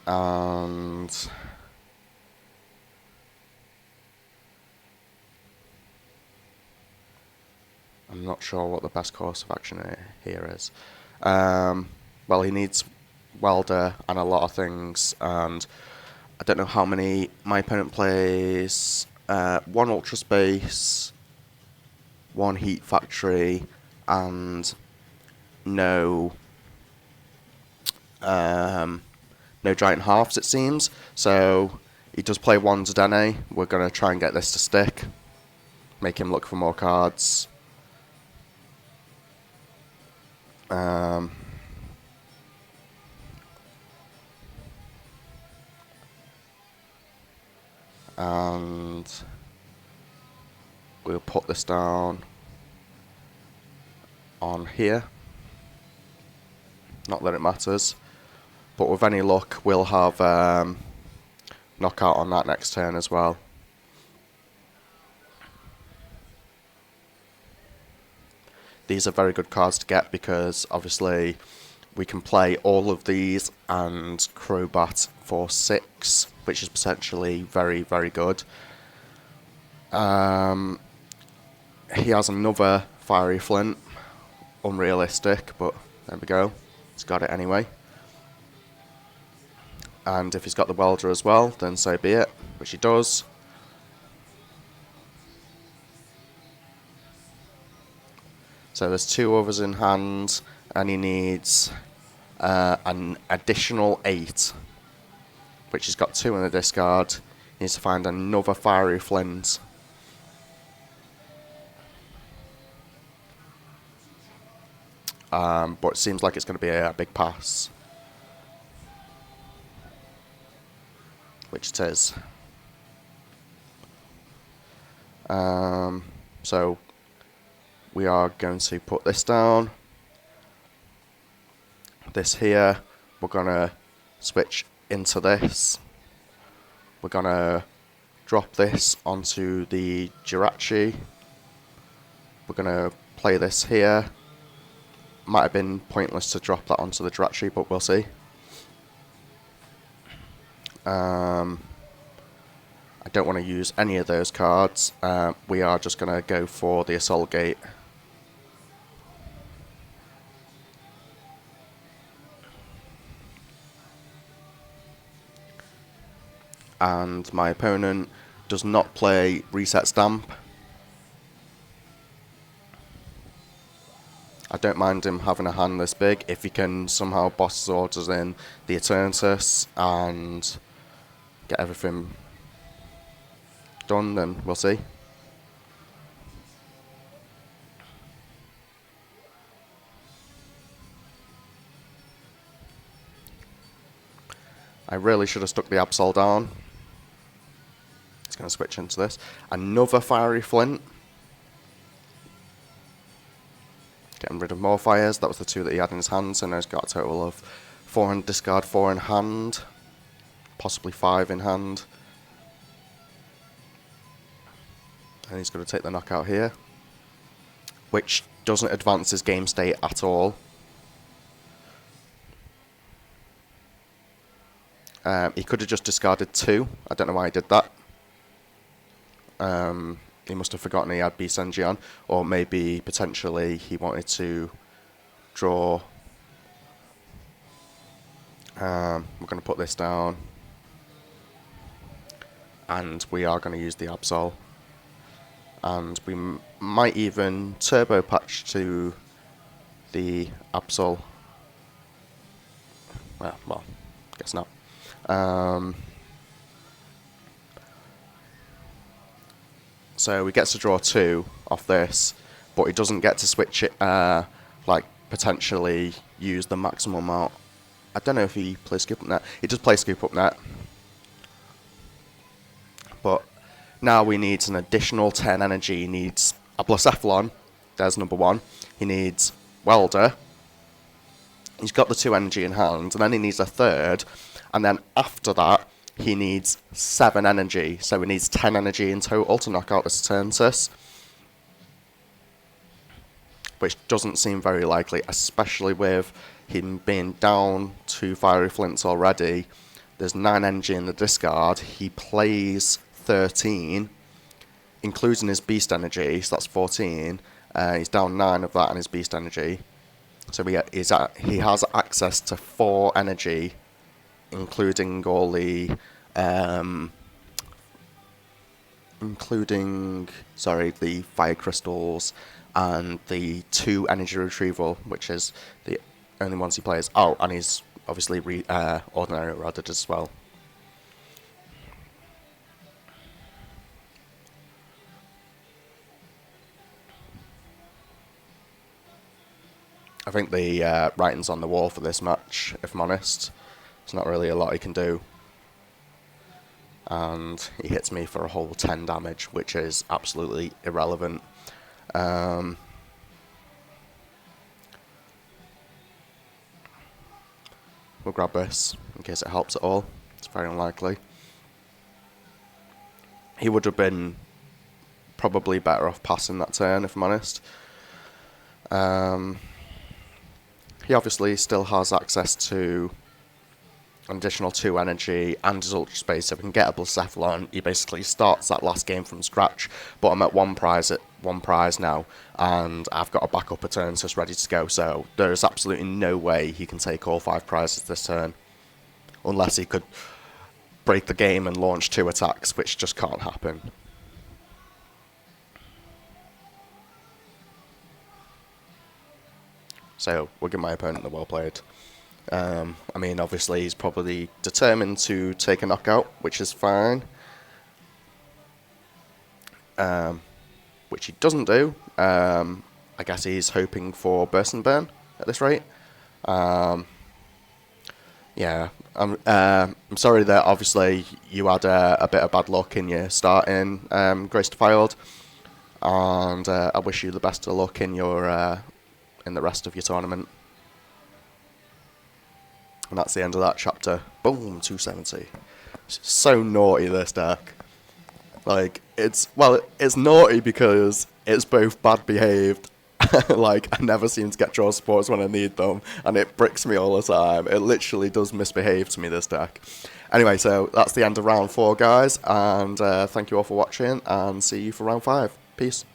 And I'm not sure what the best course of action here is. Well, he needs welder and a lot of things, and I don't know how many my opponent plays. One ultra space, one heat factory, and no no giant halves, it seems. So he does play one Zidane. We're going to try and get this to stick, make him look for more cards. And we'll put this down on here. Not that it matters, but with any luck we'll have knockout on that next turn as well. These are very good cards to get because obviously we can play all of these and Crobat for 6, which is potentially very, very good. He has another Fiery Flint. Unrealistic, but there we go. He's got it anyway. And if he's got the welder as well, then so be it, which he does. So there's 2 others in hand, and he needs an additional 8, which he's got 2 in the discard. He needs to find another Fiery Flint. But it seems like it's going to be a big pass, which it is. So we are going to put this down. This here, we're going to switch into this. We're going to drop this onto the Jirachi. We're going to play this here. Might have been pointless to drop that onto the Jirachi, but we'll see. I don't want to use any of those cards. We are just going to go for the Assault Gate. And my opponent does not play Reset Stamp. I don't mind him having a hand this big if he can somehow boss his orders in the Eternatus and get everything done, then we'll see. I really should have stuck the Absol down. It's going to switch into this. Another Fiery Flint. Getting rid of more fires. That was the 2 that he had in his hand, so now he's got a total of 4 in discard, 4 in hand. Possibly 5 in hand. And he's going to take the knockout here, which doesn't advance his game state at all. He could have just discarded 2. I don't know why he did that. He must have forgotten he had Bisenjian, or maybe potentially he wanted to draw. We're going to put this down, and we are going to use the Absol. And we might even turbo patch to the Absol. Well, guess not. So he gets to draw 2 off this, but he doesn't get to switch it, like potentially use the maximum amount. I don't know if he plays Scoop Up Net. He does play Scoop Up Net. But now we need an additional 10 energy. He needs a Blacephalon. There's number 1. He needs Welder. He's got the 2 energy in hand, and then he needs a 3rd. And then after that, he needs 7 energy. So he needs 10 energy in total to knock out this Eternatus, which doesn't seem very likely, especially with him being down 2 Fiery Flints already. there's 9 energy in the discard. He plays 13, including his beast energy, so that's 14. He's down 9 of that and his beast energy. So he has access to 4 energy, including all the the fire crystals and the 2 energy retrieval, which is the only ones he plays. Oh, and he's obviously ordinary eroded as well. I think the writing's on the wall for this match, if I'm honest. There's not really a lot he can do. And he hits me for a whole 10 damage, which is absolutely irrelevant. We'll grab this in case it helps at all. It's very unlikely. He would have been probably better off passing that turn, if I'm honest. He obviously still has access to an additional 2 energy and his Ultra Space, so if we can get a Blacephalon, he basically starts that last game from scratch. But I'm at one prize now, and I've got a backup return just ready to go, so there is absolutely no way he can take all 5 prizes this turn, unless he could break the game and launch 2 attacks, which just can't happen. So we'll give my opponent the well played. I mean, obviously he's probably determined to take a knockout, which is fine. Which he doesn't do. I guess he's hoping for burst and burn at this rate. Yeah, I'm sorry that obviously you had a bit of bad luck in your start in Grace Defiled, and I wish you the best of luck in your in the rest of your tournament. And that's the end of that chapter. Boom, 270. It's so naughty, this deck. Like, it's naughty because it's both bad behaved. Like, I never seem to get draw supports when I need them, and it bricks me all the time. It literally does misbehave to me, this deck. Anyway, so that's the end of round 4, guys, and thank you all for watching, and see you for round 5. Peace.